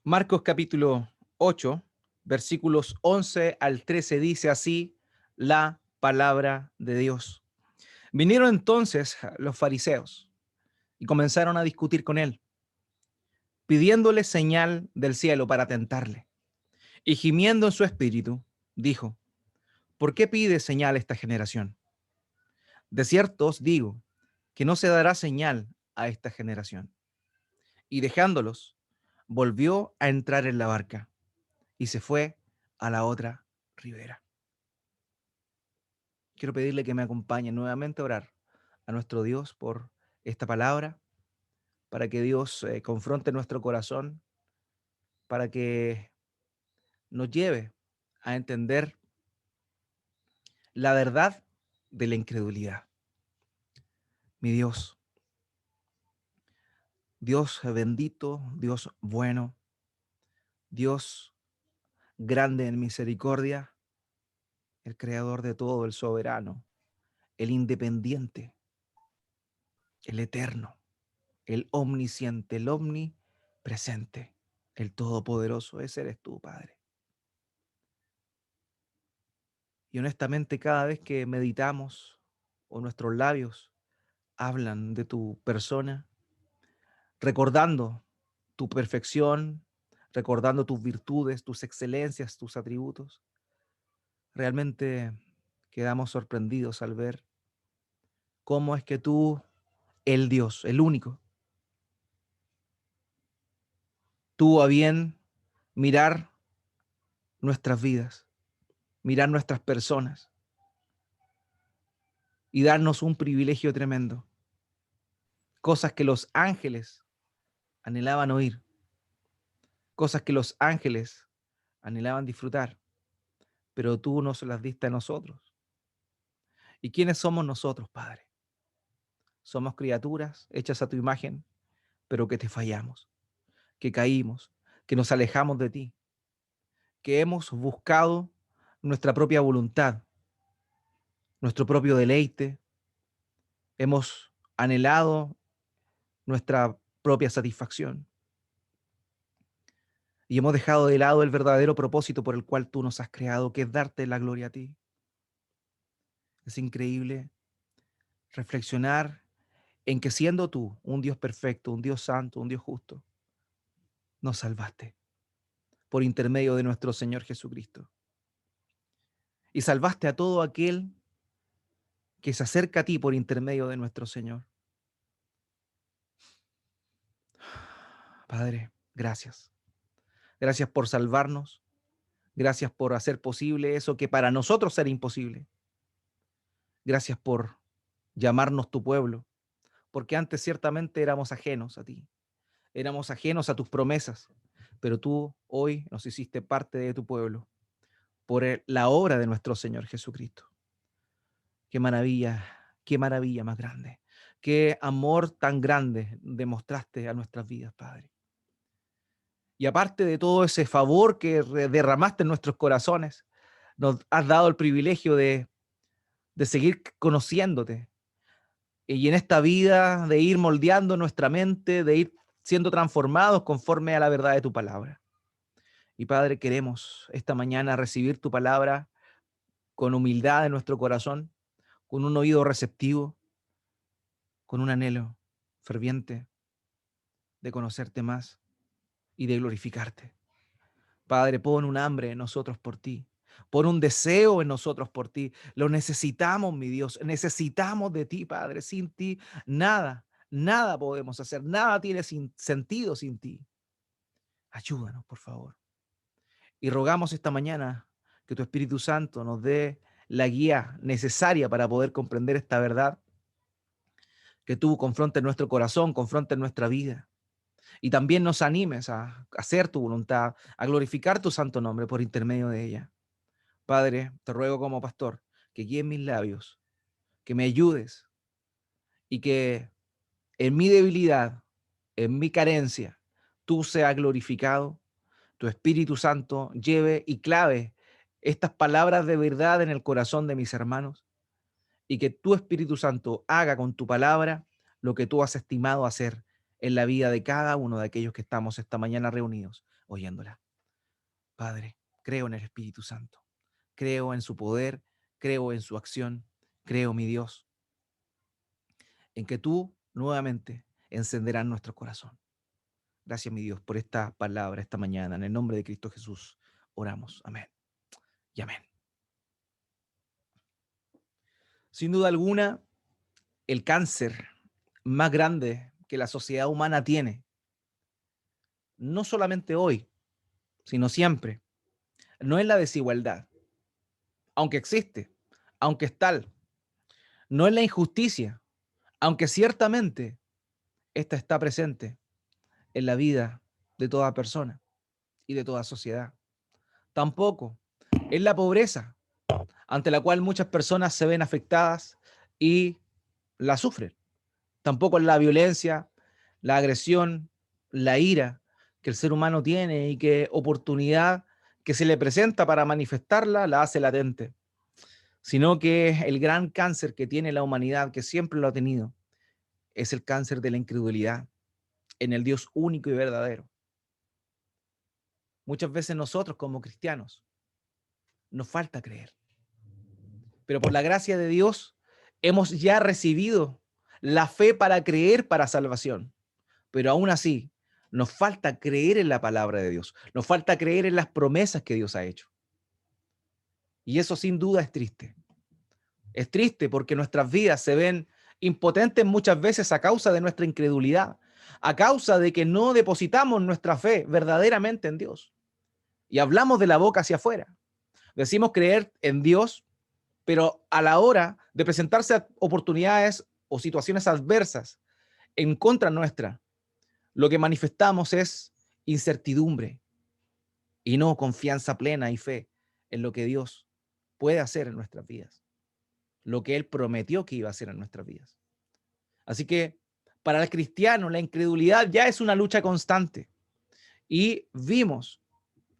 Marcos capítulo 8, versículos 11 al 13 dice así la palabra de Dios. Vinieron entonces los fariseos y comenzaron a discutir con él, pidiéndole señal del cielo para tentarle. Y gimiendo en su espíritu, dijo, ¿por qué pide señal esta generación? De cierto os digo que no se dará señal a esta generación. Y dejándolos, volvió a entrar en la barca y se fue a la otra ribera. Quiero pedirle que me acompañe nuevamente a orar a nuestro Dios por esta palabra, para que Dios confronte nuestro corazón, para que nos lleve a entender la verdad de la incredulidad. Mi Dios, Dios bendito, Dios bueno, Dios grande en misericordia, el creador de todo, el soberano, el independiente, el eterno, el omnisciente, el omnipresente, el todopoderoso. Ese eres tú, Padre. Y honestamente, cada vez que meditamos o nuestros labios hablan de tu persona, recordando tu perfección, recordando tus virtudes, tus excelencias, tus atributos, realmente quedamos sorprendidos al ver cómo es que tú, el Dios, el único, tuvo a bien mirar nuestras vidas, mirar nuestras personas y darnos un privilegio tremendo, cosas que los ángeles anhelaban oír, cosas que los ángeles anhelaban disfrutar, pero tú nos las diste a nosotros. ¿Y quiénes somos nosotros, Padre? Somos criaturas hechas a tu imagen, pero que te fallamos, que caímos, que nos alejamos de ti, que hemos buscado nuestra propia voluntad, nuestro propio deleite, hemos anhelado nuestra propia satisfacción y hemos dejado de lado el verdadero propósito por el cual tú nos has creado, que es darte la gloria a ti. Es increíble reflexionar en que siendo tú un Dios perfecto, un Dios santo, un Dios justo, nos salvaste por intermedio de nuestro Señor Jesucristo. Y salvaste a todo aquel que se acerca a ti por intermedio de nuestro Señor. Padre, gracias. Gracias por salvarnos. Gracias por hacer posible eso que para nosotros era imposible. Gracias por llamarnos tu pueblo, porque antes ciertamente éramos ajenos a ti. Éramos ajenos a tus promesas, pero tú hoy nos hiciste parte de tu pueblo por la obra de nuestro Señor Jesucristo. Qué maravilla más grande, qué amor tan grande demostraste a nuestras vidas, Padre. Y aparte de todo ese favor que derramaste en nuestros corazones, nos has dado el privilegio de seguir conociéndote y en esta vida de ir moldeando nuestra mente, de ir siendo transformados conforme a la verdad de tu palabra. Y Padre, queremos esta mañana recibir tu palabra con humildad en nuestro corazón, con un oído receptivo, con un anhelo ferviente de conocerte más y de glorificarte. Padre, pon un hambre en nosotros por ti. Pon un deseo en nosotros por ti. Lo necesitamos, mi Dios. Necesitamos de ti, Padre. Sin ti, nada, nada podemos hacer. Nada tiene sentido sin ti. Ayúdanos, por favor. Y rogamos esta mañana que tu Espíritu Santo nos dé la guía necesaria para poder comprender esta verdad, que tú confrontes nuestro corazón, confrontes nuestra vida y también nos animes a hacer tu voluntad, a glorificar tu santo nombre por intermedio de ella. Padre, te ruego como pastor que guíes mis labios, que me ayudes y que en mi debilidad, en mi carencia, tú seas glorificado, tu Espíritu Santo lleve y clave estas palabras de verdad en el corazón de mis hermanos y que tu Espíritu Santo haga con tu palabra lo que tú has estimado hacer en la vida de cada uno de aquellos que estamos esta mañana reunidos oyéndola. Padre, creo en el Espíritu Santo, creo en su poder, creo en su acción, creo, mi Dios, en que tú nuevamente encenderás nuestro corazón. Gracias, mi Dios, por esta palabra esta mañana. En el nombre de Cristo Jesús oramos. Amén y amén. Sin duda alguna, el cáncer más grande que la sociedad humana tiene, no solamente hoy, sino siempre, no es la desigualdad, aunque existe, aunque es tal, no es la injusticia, aunque ciertamente esta está presente en la vida de toda persona y de toda sociedad. Tampoco es la pobreza, ante la cual muchas personas se ven afectadas y la sufren. Tampoco es la violencia, la agresión, la ira que el ser humano tiene y que oportunidad que se le presenta para manifestarla la hace latente, sino que el gran cáncer que tiene la humanidad, que siempre lo ha tenido, es el cáncer de la incredulidad en el Dios único y verdadero. Muchas veces nosotros como cristianos nos falta creer, pero por la gracia de Dios hemos ya recibido la fe para creer para salvación. Pero aún así, nos falta creer en la palabra de Dios, nos falta creer en las promesas que Dios ha hecho. Y eso sin duda es triste. Es triste porque nuestras vidas se ven impotentes muchas veces a causa de nuestra incredulidad, a causa de que no depositamos nuestra fe verdaderamente en Dios. Y hablamos de la boca hacia afuera. Decimos creer en Dios, pero a la hora de presentarse oportunidades o situaciones adversas en contra nuestra, lo que manifestamos es incertidumbre y no confianza plena y fe en lo que Dios puede hacer en nuestras vidas, lo que Él prometió que iba a hacer en nuestras vidas. Así que para el cristiano la incredulidad ya es una lucha constante. Y vimos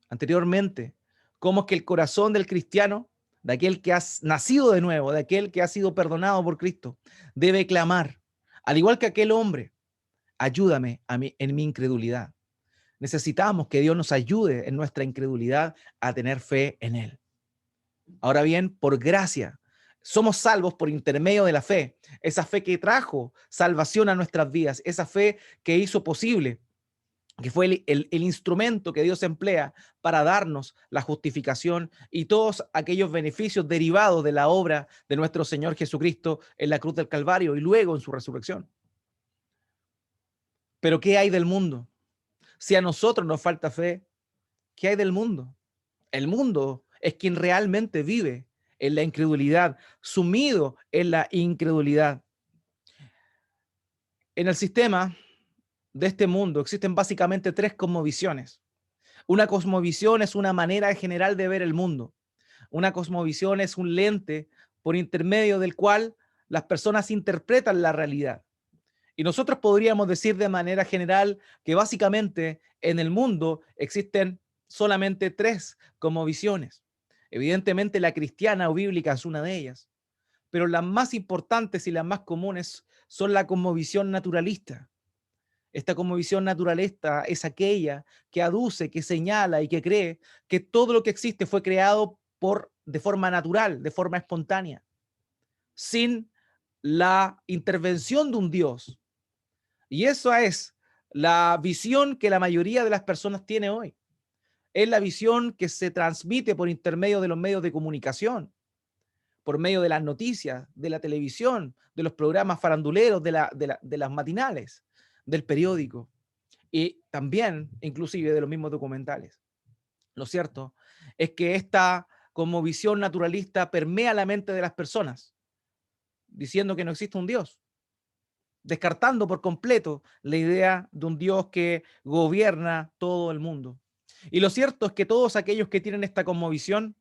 anteriormente cómo es que el corazón del cristiano, de aquel que ha nacido de nuevo, de aquel que ha sido perdonado por Cristo, debe clamar, al igual que aquel hombre, ayúdame a mí, en mi incredulidad. Necesitamos que Dios nos ayude en nuestra incredulidad a tener fe en Él. Ahora bien, por gracia, somos salvos por intermedio de la fe, esa fe que trajo salvación a nuestras vidas, esa fe que hizo posible, que fue el instrumento que Dios emplea para darnos la justificación y todos aquellos beneficios derivados de la obra de nuestro Señor Jesucristo en la cruz del Calvario y luego en su resurrección. Pero ¿qué hay del mundo? Si a nosotros nos falta fe, ¿qué hay del mundo? El mundo es quien realmente vive en la incredulidad, sumido en la incredulidad. En el sistema de este mundo existen básicamente tres cosmovisiones. Una cosmovisión es una manera general de ver el mundo. Una cosmovisión es un lente por intermedio del cual las personas interpretan la realidad. Y nosotros podríamos decir de manera general que básicamente en el mundo existen solamente tres cosmovisiones. Evidentemente la cristiana o bíblica es una de ellas, pero las más importantes y las más comunes son la cosmovisión naturalista. Esta cosmovisión naturalista es aquella que aduce, que señala y que cree que todo lo que existe fue creado de forma natural, de forma espontánea, sin la intervención de un Dios. Y esa es la visión que la mayoría de las personas tiene hoy. Es la visión que se transmite por intermedio de los medios de comunicación, por medio de las noticias, de la televisión, de los programas faranduleros, de las matinales, del periódico y también inclusive de los mismos documentales. Lo cierto es que esta como visión naturalista permea la mente de las personas, diciendo que no existe un Dios, descartando por completo la idea de un Dios que gobierna todo el mundo. Y lo cierto es que todos aquellos que tienen esta cosmovisión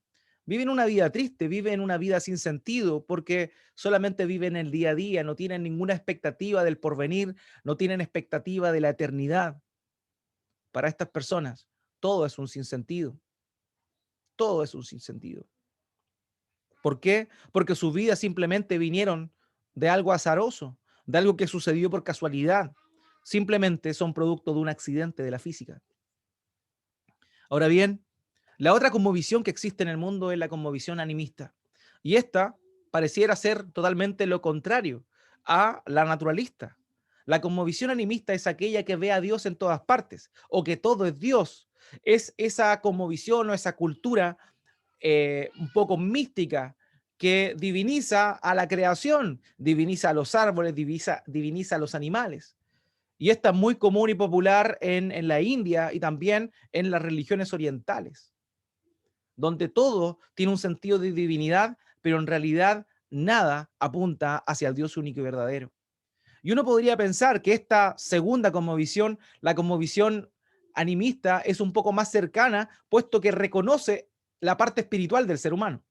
viven una vida triste, viven una vida sin sentido, porque solamente viven el día a día, no tienen ninguna expectativa del porvenir, no tienen expectativa de la eternidad. Para estas personas, todo es un sinsentido. Todo es un sinsentido. ¿Por qué? Porque sus vidas simplemente vinieron de algo azaroso, de algo que sucedió por casualidad. simplemente son producto de un accidente de la física. Ahora bien, la otra cosmovisión que existe en el mundo es la cosmovisión animista. Y esta pareciera ser totalmente lo contrario a la naturalista. La cosmovisión animista es aquella que ve a Dios en todas partes, o que todo es Dios. Es esa cosmovisión o esa cultura un poco mística que diviniza a la creación, diviniza a los árboles, diviniza a los animales. Y esta es muy común y popular en la India y también en las religiones orientales, donde todo tiene un sentido de divinidad, pero en realidad nada apunta hacia el Dios único y verdadero. Y uno podría pensar que esta segunda cosmovisión, la cosmovisión animista, es un poco más cercana, puesto que reconoce la parte espiritual del ser humano.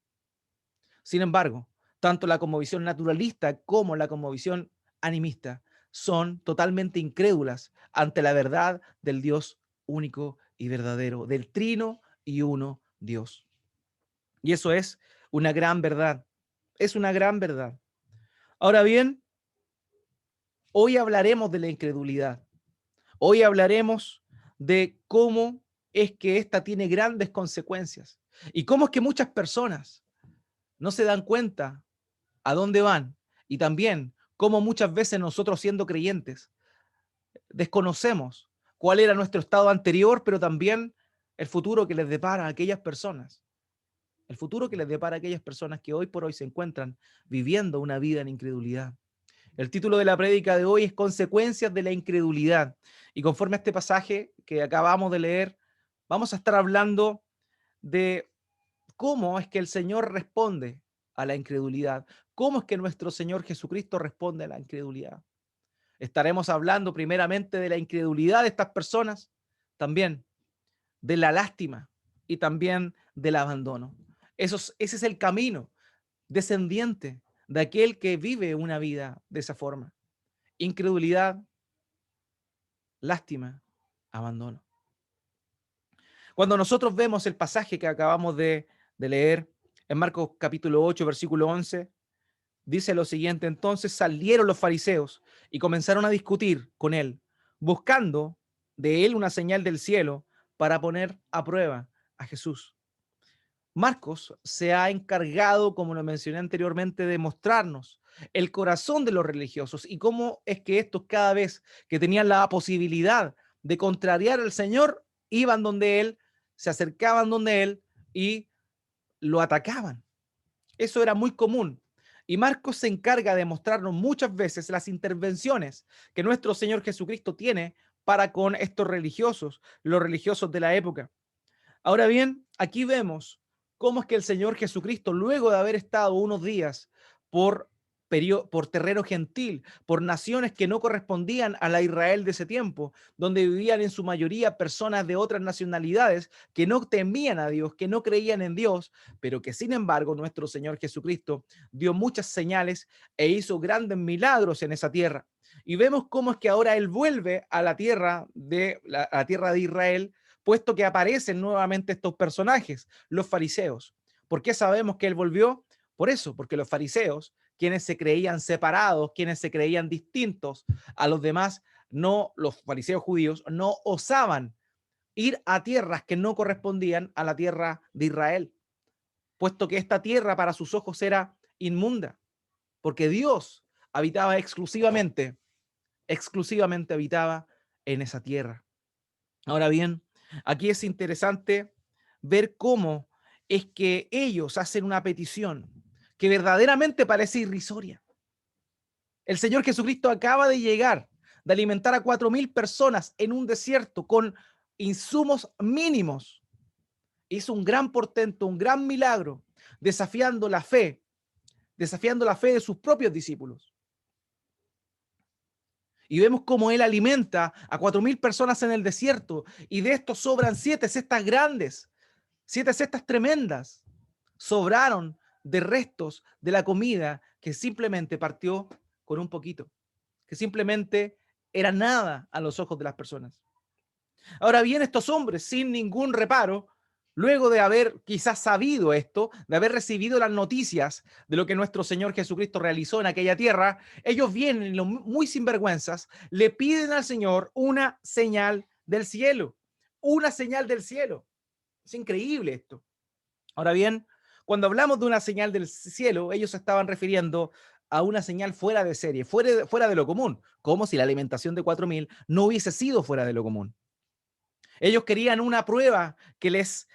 Sin embargo, tanto la cosmovisión naturalista como la cosmovisión animista son totalmente incrédulas ante la verdad del Dios único y verdadero, del trino y uno Dios. Y eso es una gran verdad. Es una gran verdad. Ahora bien, hoy hablaremos de la incredulidad. Hoy hablaremos de cómo es que esta tiene grandes consecuencias y cómo es que muchas personas no se dan cuenta a dónde van y también cómo muchas veces nosotros siendo creyentes desconocemos cuál era nuestro estado anterior, pero también el futuro que les depara a aquellas personas. El futuro que les depara a aquellas personas que hoy por hoy se encuentran viviendo una vida en incredulidad. El título de la prédica de hoy es Consecuencias de la incredulidad. Y conforme a este pasaje que acabamos de leer, vamos a estar hablando de cómo es que el Señor responde a la incredulidad, cómo es que nuestro Señor Jesucristo responde a la incredulidad. Estaremos hablando primeramente de la incredulidad de estas personas, también de la lástima y también del abandono. Ese es el camino descendiente de aquel que vive una vida de esa forma. Incredulidad, lástima, abandono. Cuando nosotros vemos el pasaje que acabamos de leer en Marcos capítulo 8, versículo 11, dice lo siguiente: entonces salieron los fariseos y comenzaron a discutir con él, buscando de él una señal del cielo para poner a prueba a Jesús. Marcos se ha encargado, como lo mencioné anteriormente, de mostrarnos el corazón de los religiosos y cómo es que estos cada vez que tenían la posibilidad de contrariar al Señor, iban donde Él, se acercaban donde Él y lo atacaban. Eso era muy común. Y Marcos se encarga de mostrarnos muchas veces las intervenciones que nuestro Señor Jesucristo tiene para con estos religiosos, los religiosos de la época. Ahora bien, aquí vemos cómo es que el Señor Jesucristo, luego de haber estado unos días por, por terreno gentil, por naciones que no correspondían a la Israel de ese tiempo, donde vivían en su mayoría personas de otras nacionalidades que no temían a Dios, que no creían en Dios, pero que sin embargo nuestro Señor Jesucristo dio muchas señales e hizo grandes milagros en esa tierra. Y vemos cómo es que ahora Él vuelve a la tierra a la tierra de Israel, puesto que aparecen nuevamente estos personajes, los fariseos. ¿Por qué sabemos que él volvió? Por eso, porque los fariseos, quienes se creían separados, quienes se creían distintos a los demás, no, los fariseos judíos no osaban ir a tierras que no correspondían a la tierra de Israel, puesto que esta tierra para sus ojos era inmunda, porque Dios habitaba exclusivamente habitaba en esa tierra. Ahora bien, aquí es interesante ver cómo es que ellos hacen una petición que verdaderamente parece irrisoria. El Señor Jesucristo acaba de llegar, de alimentar a 4,000 personas en un desierto con insumos mínimos. Hizo un gran portento, un gran milagro, desafiando la fe de sus propios discípulos. Y vemos cómo él alimenta a 4,000 personas en el desierto, y de estos sobran 7 cestas grandes, 7 cestas tremendas. Sobraron de restos de la comida que simplemente partió con un poquito, que simplemente era nada a los ojos de las personas. Ahora bien, estos hombres, sin ningún reparo, Luego de haber quizás sabido esto, de haber recibido las noticias de lo que nuestro Señor Jesucristo realizó en aquella tierra, ellos vienen, muy sinvergüenzas, le piden al Señor una señal del cielo, una señal del cielo. Es increíble esto. Ahora bien, cuando hablamos de una señal del cielo, ellos se estaban refiriendo a una señal fuera de serie, fuera de lo común, como si la alimentación de 4.000 no hubiese sido fuera de lo común. Ellos querían una prueba que les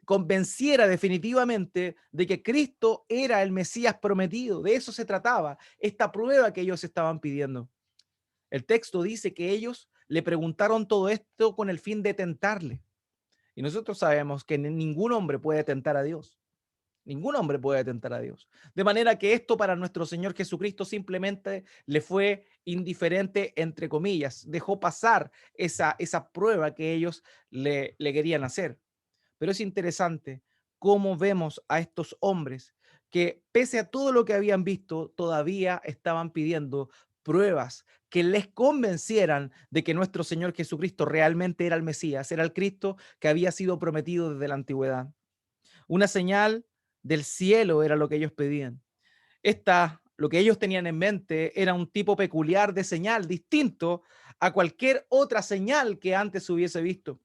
convenciera definitivamente de que Cristo era el Mesías prometido. De eso se trataba, esta prueba que ellos estaban pidiendo. El texto dice que ellos le preguntaron todo esto con el fin de tentarle. Y nosotros sabemos que ningún hombre puede tentar a Dios. Ningún hombre puede tentar a Dios. De manera que esto para nuestro Señor Jesucristo simplemente le fue indiferente, entre comillas. Dejó pasar esa prueba que ellos le querían hacer. Pero es interesante cómo vemos a estos hombres que, pese a todo lo que habían visto, todavía estaban pidiendo pruebas que les convencieran de que nuestro Señor Jesucristo realmente era el Mesías, era el Cristo que había sido prometido desde la antigüedad. Una señal del cielo era lo que ellos pedían. Lo que ellos tenían en mente era un tipo peculiar de señal, distinto a cualquier otra señal que antes hubiese visto.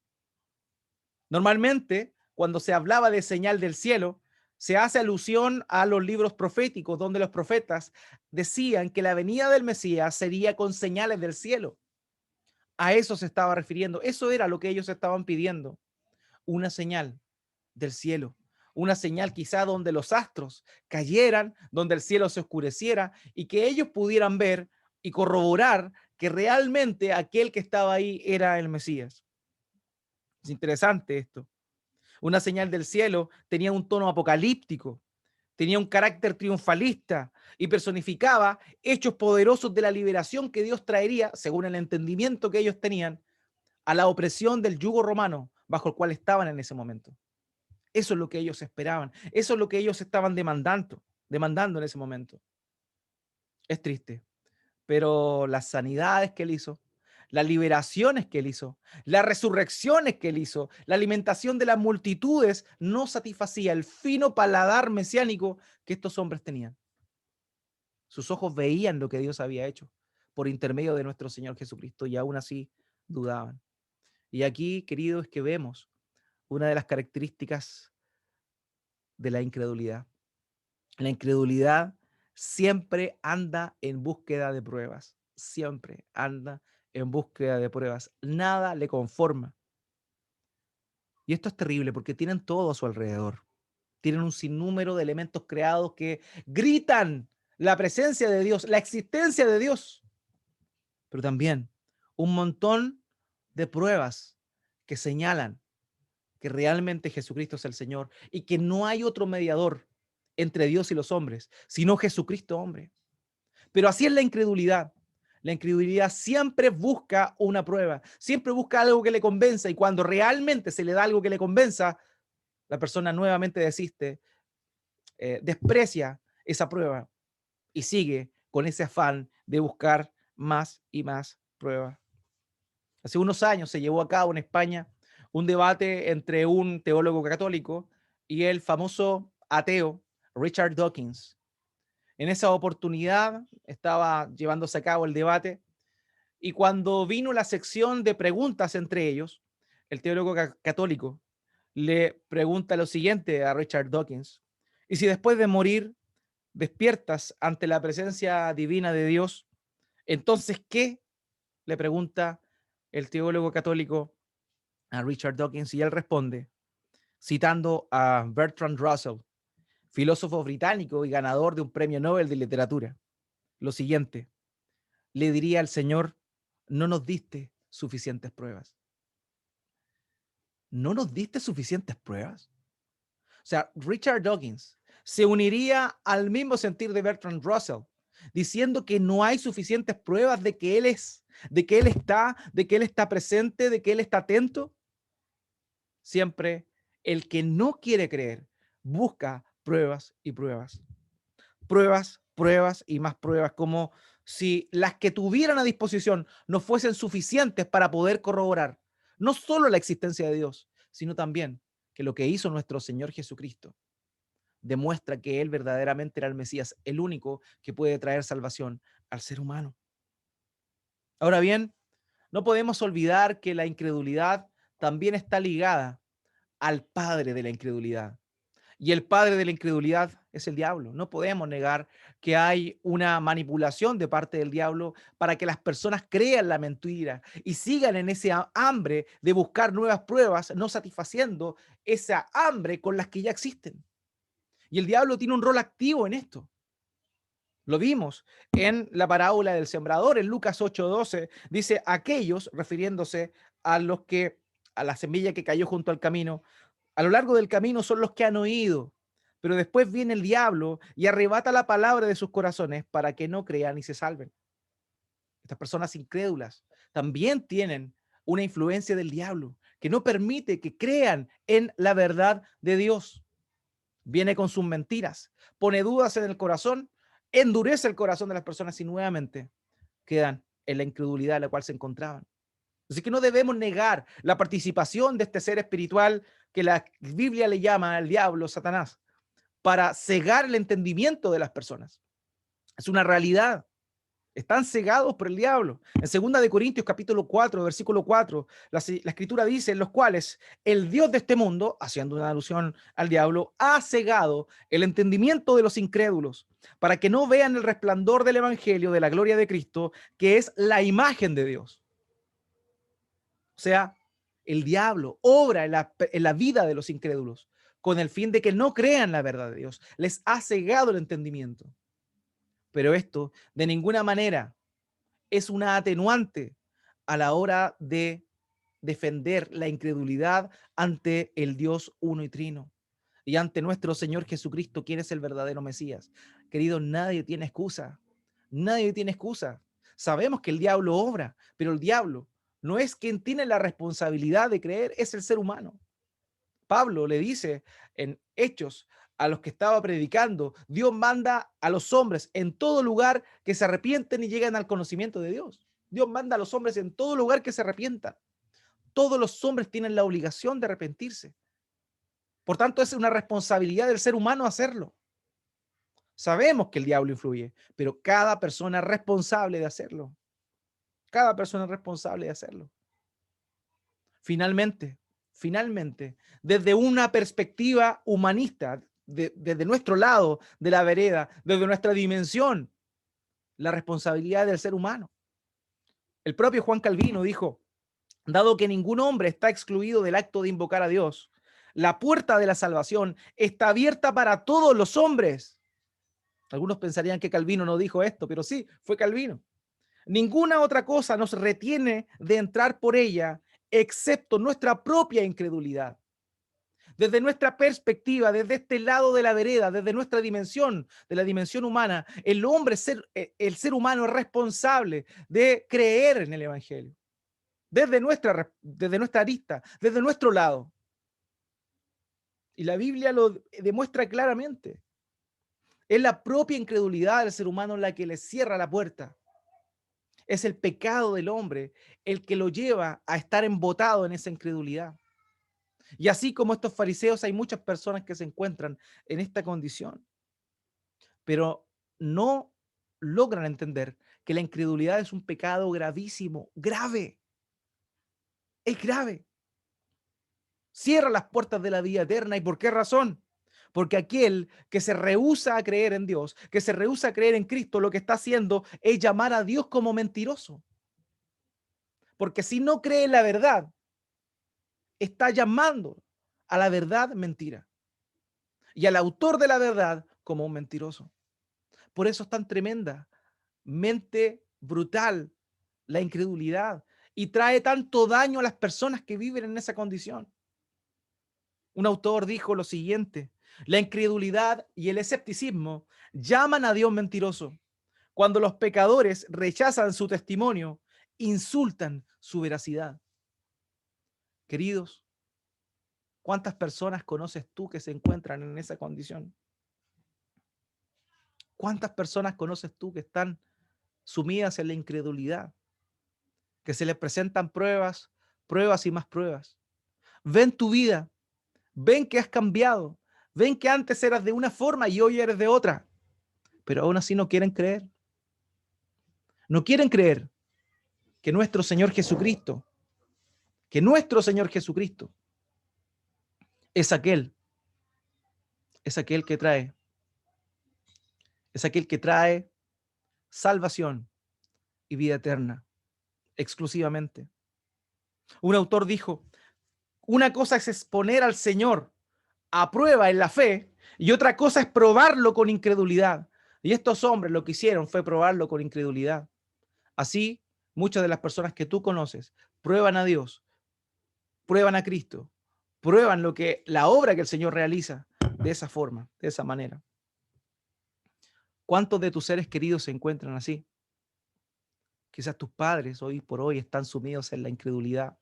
Normalmente, cuando se hablaba de señal del cielo, se hace alusión a los libros proféticos, donde los profetas decían que la venida del Mesías sería con señales del cielo. A eso se estaba refiriendo. Eso era lo que ellos estaban pidiendo. Una señal del cielo. Una señal quizá donde los astros cayeran, donde el cielo se oscureciera y que ellos pudieran ver y corroborar que realmente aquel que estaba ahí era el Mesías. Es interesante esto. Una señal del cielo tenía un tono apocalíptico, tenía un carácter triunfalista y personificaba hechos poderosos de la liberación que Dios traería, según el entendimiento que ellos tenían, a la opresión del yugo romano bajo el cual estaban en ese momento. Eso es lo que ellos esperaban, eso es lo que ellos estaban demandando en ese momento. Es triste, pero las sanidades que él hizo, las liberaciones que él hizo, las resurrecciones que él hizo, la alimentación de las multitudes no satisfacía el fino paladar mesiánico que estos hombres tenían. Sus ojos veían lo que Dios había hecho por intermedio de nuestro Señor Jesucristo y aún así dudaban. Y aquí, queridos, es que vemos una de las características de la incredulidad. La incredulidad siempre anda en búsqueda de pruebas, siempre anda en búsqueda de pruebas. Nada le conforma. Y esto es terrible porque tienen todo a su alrededor. Tienen un sinnúmero de elementos creados que gritan la presencia de Dios, la existencia de Dios, pero también un montón de pruebas que señalan que realmente Jesucristo es el Señor y que no hay otro mediador entre Dios y los hombres, sino Jesucristo hombre. Pero así es la incredulidad. La incredulidad siempre busca una prueba, siempre busca algo que le convenza y cuando realmente se le da algo que le convenza, la persona nuevamente desiste, desprecia esa prueba y sigue con ese afán de buscar más y más pruebas. Hace unos años se llevó a cabo en España un debate entre un teólogo católico y el famoso ateo Richard Dawkins. En esa oportunidad estaba llevándose a cabo el debate y cuando vino la sección de preguntas entre ellos, el teólogo católico le pregunta lo siguiente a Richard Dawkins: ¿y si después de morir despiertas ante la presencia divina de Dios, entonces qué? Le pregunta el teólogo católico a Richard Dawkins y él responde, citando a Bertrand Russell, filósofo británico y ganador de un premio Nobel de literatura, lo siguiente: le diría al Señor, no nos diste suficientes pruebas. ¿No nos diste suficientes pruebas? O sea, Richard Dawkins se uniría al mismo sentir de Bertrand Russell, diciendo que no hay suficientes pruebas de que él es, de que él está, de que él está presente, de que él está atento. Siempre el que no quiere creer busca pruebas y pruebas. Pruebas, pruebas y más pruebas, como si las que tuvieran a disposición no fuesen suficientes para poder corroborar no solo la existencia de Dios, sino también que lo que hizo nuestro Señor Jesucristo demuestra que Él verdaderamente era el Mesías, el único que puede traer salvación al ser humano. Ahora bien, no podemos olvidar que la incredulidad también está ligada al padre de la incredulidad. Y el padre de la incredulidad es el diablo. No podemos negar que hay una manipulación de parte del diablo para que las personas crean la mentira y sigan en ese hambre de buscar nuevas pruebas, no satisfaciendo esa hambre con las que ya existen. Y el diablo tiene un rol activo en esto. Lo vimos en la parábola del sembrador, en Lucas 8:12, dice aquellos, refiriéndose a los que, a la semilla que cayó junto al camino, a lo largo del camino son los que han oído, pero después viene el diablo y arrebata la palabra de sus corazones para que no crean y se salven. Estas personas incrédulas también tienen una influencia del diablo que no permite que crean en la verdad de Dios. Viene con sus mentiras, pone dudas en el corazón, endurece el corazón de las personas y nuevamente quedan en la incredulidad en la cual se encontraban. Así que no debemos negar la participación de este ser espiritual que la Biblia le llama al diablo, Satanás, para cegar el entendimiento de las personas. Es una realidad. Están cegados por el diablo. En 2 Corintios 4, versículo 4, la escritura dice, en los cuales el Dios de este mundo, haciendo una alusión al diablo, ha cegado el entendimiento de los incrédulos para que no vean el resplandor del evangelio de la gloria de Cristo, que es la imagen de Dios. O sea, el diablo obra en la vida de los incrédulos con el fin de que no crean la verdad de Dios. Les ha cegado el entendimiento. Pero esto de ninguna manera es una atenuante a la hora de defender la incredulidad ante el Dios uno y trino y ante nuestro Señor Jesucristo, quien es el verdadero Mesías. Queridos, nadie tiene excusa. Nadie tiene excusa. Sabemos que el diablo obra, pero el diablo no es quien tiene la responsabilidad de creer, es el ser humano. Pablo le dice en Hechos a los que estaba predicando, Dios manda a los hombres en todo lugar que se arrepienten y lleguen al conocimiento de Dios. Dios manda a los hombres en todo lugar que se arrepientan. Todos los hombres tienen la obligación de arrepentirse. Por tanto, es una responsabilidad del ser humano hacerlo. Sabemos que el diablo influye, pero cada persona es responsable de hacerlo. Cada persona es responsable de hacerlo. Finalmente, desde una perspectiva humanista, desde nuestro lado de la vereda, desde nuestra dimensión, la responsabilidad del ser humano. El propio Juan Calvino dijo, dado que ningún hombre está excluido del acto de invocar a Dios, la puerta de la salvación está abierta para todos los hombres. Algunos pensarían que Calvino no dijo esto, pero sí, fue Calvino. Ninguna otra cosa nos retiene de entrar por ella, excepto nuestra propia incredulidad. Desde nuestra perspectiva, desde este lado de la vereda, desde nuestra dimensión, de la dimensión humana, el ser humano es responsable de creer en el Evangelio. Desde nuestra arista, desde nuestro lado. Y la Biblia lo demuestra claramente. Es la propia incredulidad del ser humano la que le cierra la puerta. Es el pecado del hombre el que lo lleva a estar embotado en esa incredulidad. Y así como estos fariseos, hay muchas personas que se encuentran en esta condición, pero no logran entender que la incredulidad es un pecado gravísimo, grave, es grave. Cierra las puertas de la vida eterna. ¿Y por qué razón? Porque aquel que se rehúsa a creer en Dios, que se rehúsa a creer en Cristo, lo que está haciendo es llamar a Dios como mentiroso. Porque si no cree en la verdad, está llamando a la verdad mentira y al autor de la verdad como un mentiroso. Por eso es tan tremenda, mente brutal, la incredulidad y trae tanto daño a las personas que viven en esa condición. Un autor dijo lo siguiente: la incredulidad y el escepticismo llaman a Dios mentiroso. Cuando los pecadores rechazan su testimonio, insultan su veracidad. Queridos, ¿cuántas personas conoces tú que se encuentran en esa condición? ¿Cuántas personas conoces tú que están sumidas en la incredulidad? Que se les presentan pruebas, pruebas y más pruebas. Ven tu vida, ven que has cambiado, ven que antes eras de una forma y hoy eres de otra, pero aún así no quieren creer. No quieren creer que nuestro Señor Jesucristo, que nuestro Señor Jesucristo es aquel, es aquel que trae, es aquel que trae salvación y vida eterna, exclusivamente. Un autor dijo, una cosa es exponer al Señor a prueba en la fe y otra cosa es probarlo con incredulidad. Y estos hombres lo que hicieron fue probarlo con incredulidad. Así, muchas de las personas que tú conoces prueban a Dios, prueban a Cristo, prueban la obra que el Señor realiza de esa forma, de esa manera. ¿Cuántos de tus seres queridos se encuentran así? Quizás tus padres hoy por hoy están sumidos en la incredulidad.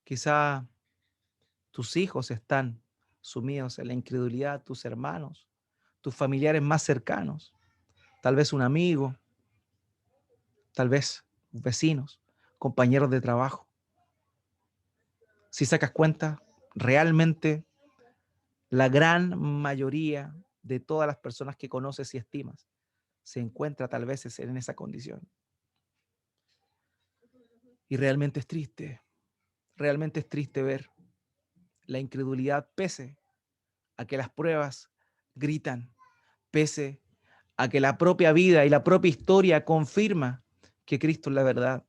Quizás tus hijos están sumidos en la incredulidad, tus hermanos, tus familiares más cercanos, tal vez un amigo, tal vez vecinos, compañeros de trabajo. Si sacas cuenta, realmente la gran mayoría de todas las personas que conoces y estimas se encuentra tal vez en esa condición. Y realmente es triste ver la incredulidad pese a que las pruebas gritan, pese a que la propia vida y la propia historia confirma que Cristo es la verdad,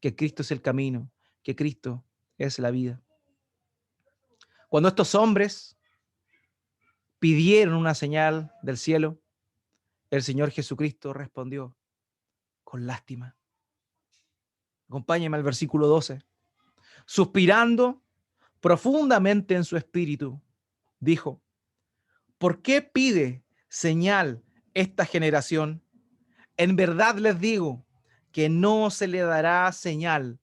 que Cristo es el camino, que Cristo es la vida. Cuando estos hombres pidieron una señal del cielo, el Señor Jesucristo respondió con lástima. Acompáñeme al versículo 12. Suspirando profundamente en su espíritu, dijo, ¿por qué pide señal esta generación? En verdad les digo que no se le dará señal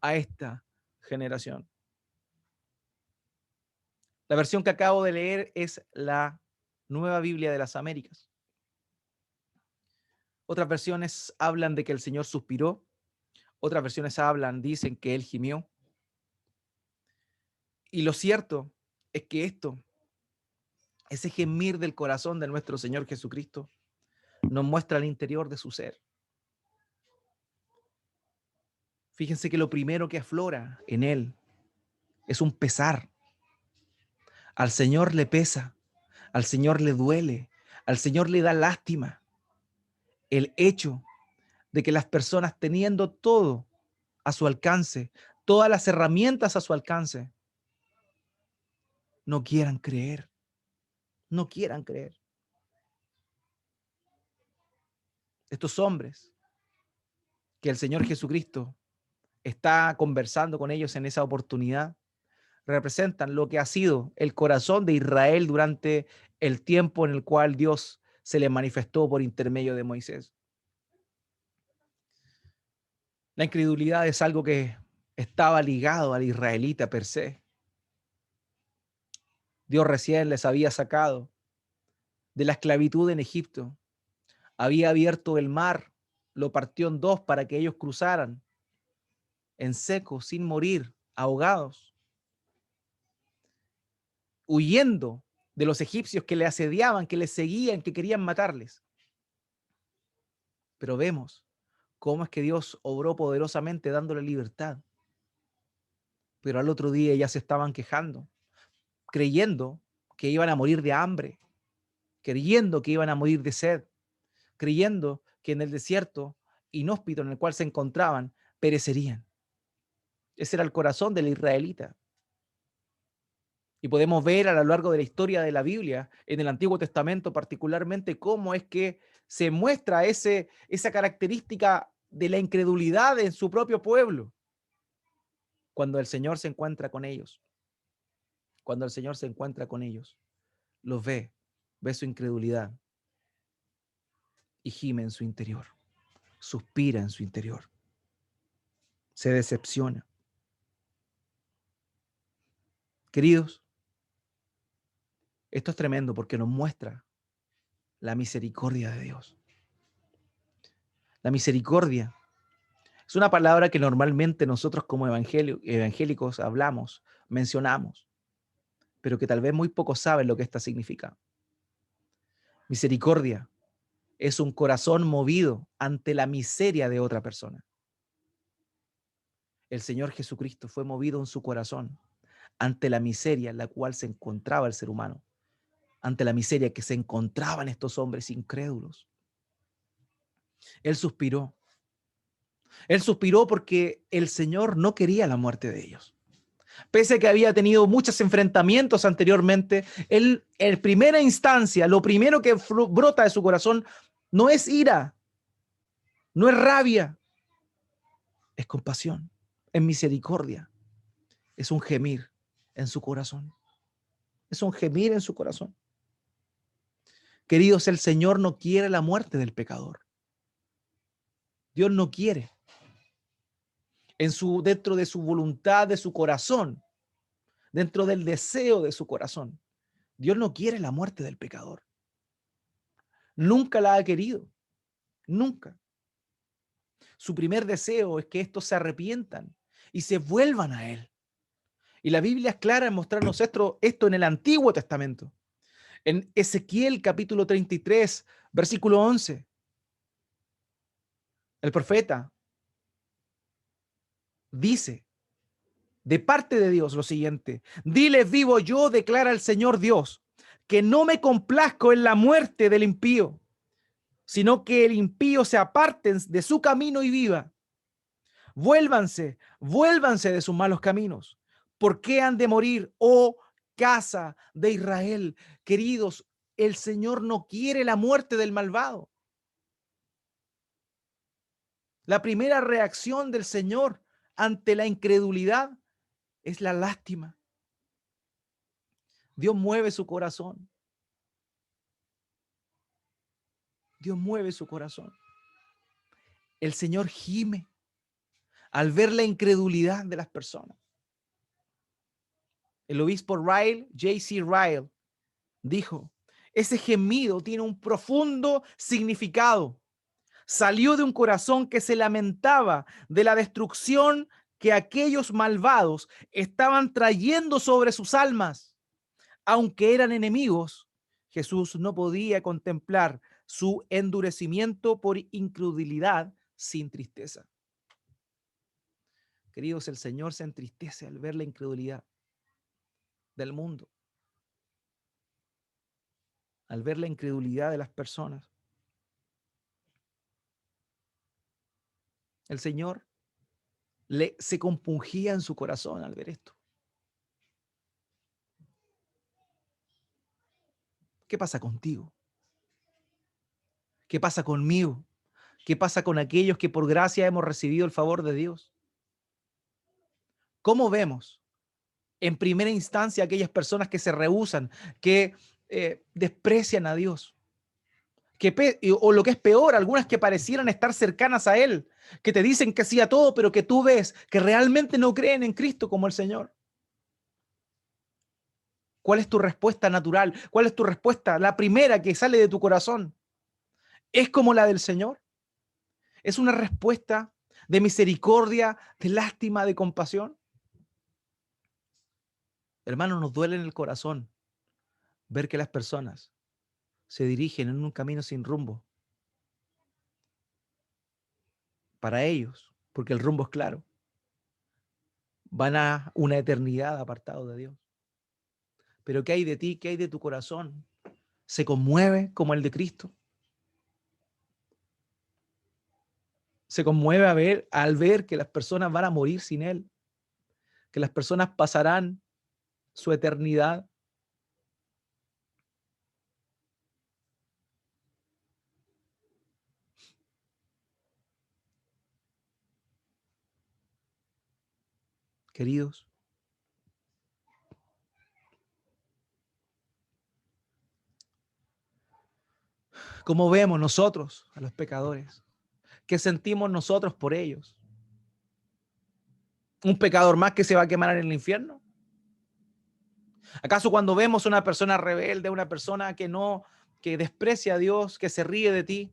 a esta generación. La versión que acabo de leer es la Nueva Biblia de las Américas. Otras versiones hablan de que el Señor suspiró. Otras versiones dicen que Él gimió. Y lo cierto es que ese gemir del corazón de nuestro Señor Jesucristo, nos muestra el interior de su ser. Fíjense que lo primero que aflora en Él es un pesar. Al Señor le pesa, al Señor le duele, al Señor le da lástima el hecho de que las personas teniendo todo a su alcance, todas las herramientas a su alcance, no quieran creer, no quieran creer. Estos hombres que el Señor Jesucristo está conversando con ellos en esa oportunidad, representan lo que ha sido el corazón de Israel durante el tiempo en el cual Dios se le manifestó por intermedio de Moisés. La incredulidad es algo que estaba ligado al israelita per se. Dios recién les había sacado de la esclavitud en Egipto. Había abierto el mar, lo partió en dos para que ellos cruzaran en seco, sin morir, ahogados, huyendo de los egipcios que le asediaban, que les seguían, que querían matarles. Pero vemos cómo es que Dios obró poderosamente dándole libertad. Pero al otro día ya se estaban quejando, creyendo que iban a morir de hambre, creyendo que iban a morir de sed, creyendo que en el desierto inhóspito en el cual se encontraban perecerían. Ese era el corazón del israelita. Y podemos ver a lo largo de la historia de la Biblia, en el Antiguo Testamento particularmente, cómo es que se muestra esa característica de la incredulidad en su propio pueblo. Cuando el Señor se encuentra con ellos, cuando el Señor se encuentra con ellos, los ve su incredulidad y gime en su interior, suspira en su interior, se decepciona. Queridos, esto es tremendo porque nos muestra la misericordia de Dios. La misericordia es una palabra que normalmente nosotros como evangélicos hablamos, mencionamos. pero que tal vez muy pocos saben lo que esta significa. Misericordia es un corazón movido ante la miseria de otra persona. El Señor Jesucristo fue movido en su corazón ante la miseria en la cual se encontraba el ser humano, ante la miseria que se encontraban estos hombres incrédulos. Él suspiró. Él suspiró porque el Señor no quería la muerte de ellos. Pese a que había tenido muchos enfrentamientos anteriormente, él, en primera instancia, lo primero que brota de su corazón no es ira, no es rabia, es compasión, es misericordia, es un gemir en su corazón. Es un gemir en su corazón. Queridos, el Señor no quiere la muerte del pecador. Dios no quiere. Dentro de su voluntad, de su corazón, dentro del deseo de su corazón, Dios no quiere la muerte del pecador. Nunca la ha querido. Nunca. Su primer deseo es que estos se arrepientan y se vuelvan a Él. Y la Biblia es clara en mostrarnos esto en el Antiguo Testamento. En Ezequiel capítulo 33, versículo 11, el profeta dice de parte de Dios lo siguiente: diles vivo yo, declara el Señor Dios, que no me complazco en la muerte del impío, sino que el impío se aparte de su camino y viva. Vuélvanse, vuélvanse de sus malos caminos. ¿Por qué han de morir, oh casa de Israel? Queridos, el Señor no quiere la muerte del malvado. La primera reacción del Señor ante la incredulidad es la lástima. Dios mueve su corazón. Dios mueve su corazón. El Señor gime al ver la incredulidad de las personas. El obispo Ryle, J.C. Ryle, dijo: ese gemido tiene un profundo significado. Salió de un corazón que se lamentaba de la destrucción que aquellos malvados estaban trayendo sobre sus almas. Aunque eran enemigos, Jesús no podía contemplar su endurecimiento por incredulidad sin tristeza. Queridos, el Señor se entristece al ver la incredulidad del mundo, al ver la incredulidad de las personas. El Señor se compungía en su corazón al ver esto. ¿Qué pasa contigo? ¿Qué pasa conmigo? ¿Qué pasa con aquellos que por gracia hemos recibido el favor de Dios? ¿Cómo vemos en primera instancia aquellas personas que se rehúsan, que desprecian a Dios? O lo que es peor, algunas que parecieran estar cercanas a Él, que te dicen que sí a todo, pero que tú ves que realmente no creen en Cristo como el Señor. ¿Cuál es tu respuesta natural? ¿Cuál es tu respuesta? La primera que sale de tu corazón. ¿Es como la del Señor? ¿Es una respuesta de misericordia, de lástima, de compasión? Hermano, nos duele en el corazón ver que las personas se dirigen en un camino sin rumbo. Para ellos, porque el rumbo es claro, van a una eternidad apartados de Dios. Pero ¿qué hay de ti? ¿Qué hay de tu corazón? ¿Se conmueve como el de Cristo? ¿Se conmueve al ver que las personas van a morir sin Él? ¿Que las personas pasarán su eternidad? Queridos, ¿cómo vemos nosotros a los pecadores? ¿Qué sentimos nosotros por ellos? ¿Un pecador más que se va a quemar en el infierno? ¿Acaso cuando vemos una persona rebelde, una persona que desprecia a Dios, que se ríe de ti,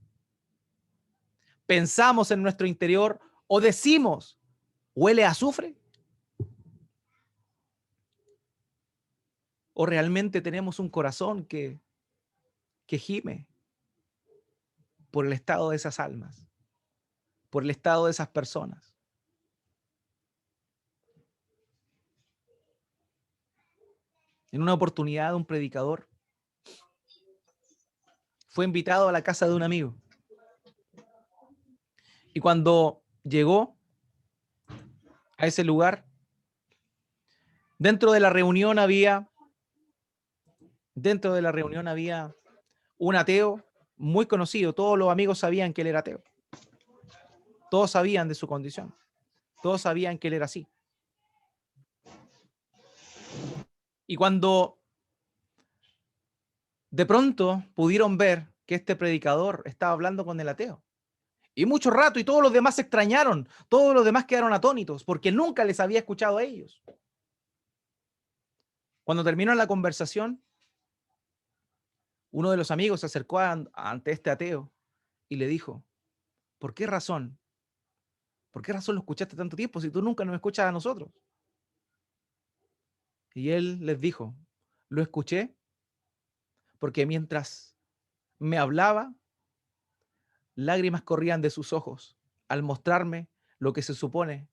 pensamos en nuestro interior o decimos, huele a azufre? ¿O realmente tenemos un corazón que gime por el estado de esas almas, por el estado de esas personas? En una oportunidad, un predicador fue invitado a la casa de un amigo. Y cuando llegó a ese lugar, dentro de la reunión había, dentro de la reunión había un ateo muy conocido. Todos los amigos sabían que él era ateo. Todos sabían de su condición. Todos sabían que él era así. Y cuando de pronto pudieron ver que este predicador estaba hablando con el ateo, y mucho rato, y todos los demás se extrañaron, todos los demás quedaron atónitos, porque nunca les había escuchado a ellos. Cuando terminó la conversación, uno de los amigos se acercó ante este ateo y le dijo, ¿por qué razón? ¿Por qué razón lo escuchaste tanto tiempo si tú nunca nos escuchas a nosotros? Y él les dijo, lo escuché porque mientras me hablaba, lágrimas corrían de sus ojos al mostrarme lo que se supone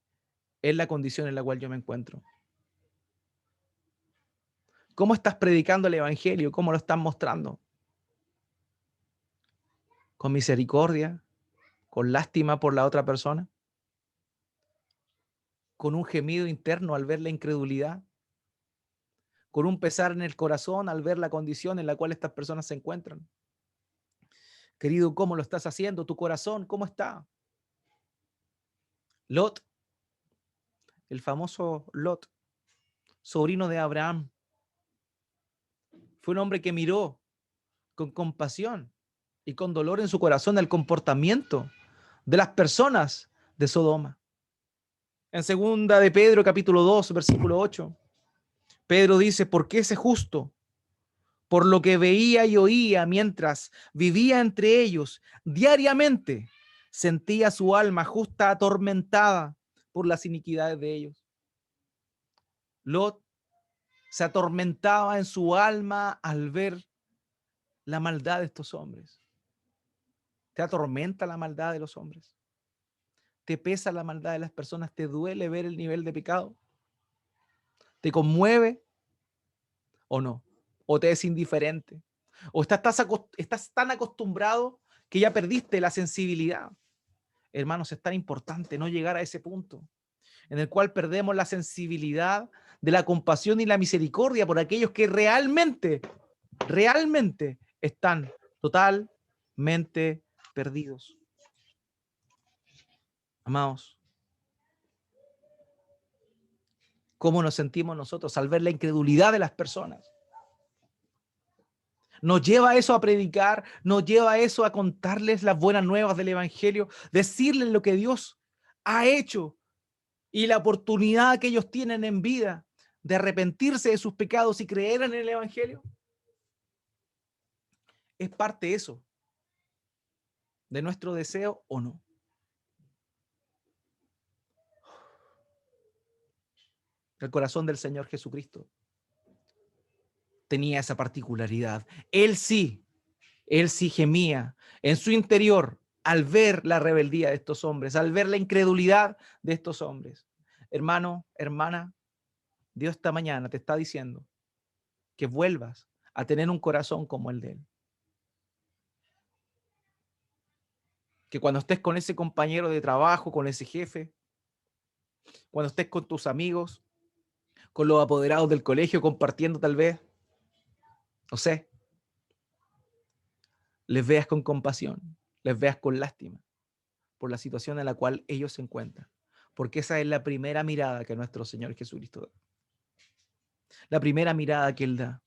es la condición en la cual yo me encuentro. ¿Cómo estás predicando el evangelio? ¿Cómo lo estás mostrando? ¿Con misericordia? ¿Con lástima por la otra persona? ¿Con un gemido interno al ver la incredulidad? ¿Con un pesar en el corazón al ver la condición en la cual estas personas se encuentran? Querido, ¿cómo lo estás haciendo? ¿Tu corazón cómo está? Lot, el famoso Lot, sobrino de Abraham, fue un hombre que miró con compasión y con dolor en su corazón el comportamiento de las personas de Sodoma. En segunda de Pedro, capítulo 2, versículo 8, Pedro dice, porque ese justo, por lo que veía y oía mientras vivía entre ellos, diariamente sentía su alma justa atormentada por las iniquidades de ellos. Lot se atormentaba en su alma al ver la maldad de estos hombres. ¿Te atormenta la maldad de los hombres? ¿Te pesa la maldad de las personas? ¿Te duele ver el nivel de pecado? ¿Te conmueve o no? ¿O te es indiferente? ¿O estás tan acostumbrado que ya perdiste la sensibilidad? Hermanos, es tan importante no llegar a ese punto en el cual perdemos la sensibilidad de la compasión y la misericordia por aquellos que realmente están totalmente perdidos. Amados, ¿cómo nos sentimos nosotros al ver la incredulidad de las personas? Nos lleva eso a predicar, nos lleva eso a contarles las buenas nuevas del evangelio, decirles lo que Dios ha hecho y la oportunidad que ellos tienen en vida de arrepentirse de sus pecados y creer en el evangelio. ¿Es parte eso de nuestro deseo o no? El corazón del Señor Jesucristo tenía esa particularidad. Él sí gemía en su interior al ver la rebeldía de estos hombres, al ver la incredulidad de estos hombres. Hermano, hermana, Dios esta mañana te está diciendo que vuelvas a tener un corazón como el de Él. Que cuando estés con ese compañero de trabajo, con ese jefe, cuando estés con tus amigos, con los apoderados del colegio, compartiendo tal vez, no sé, les veas con compasión, les veas con lástima por la situación en la cual ellos se encuentran. Porque esa es la primera mirada que nuestro Señor Jesucristo da. La primera mirada que Él da.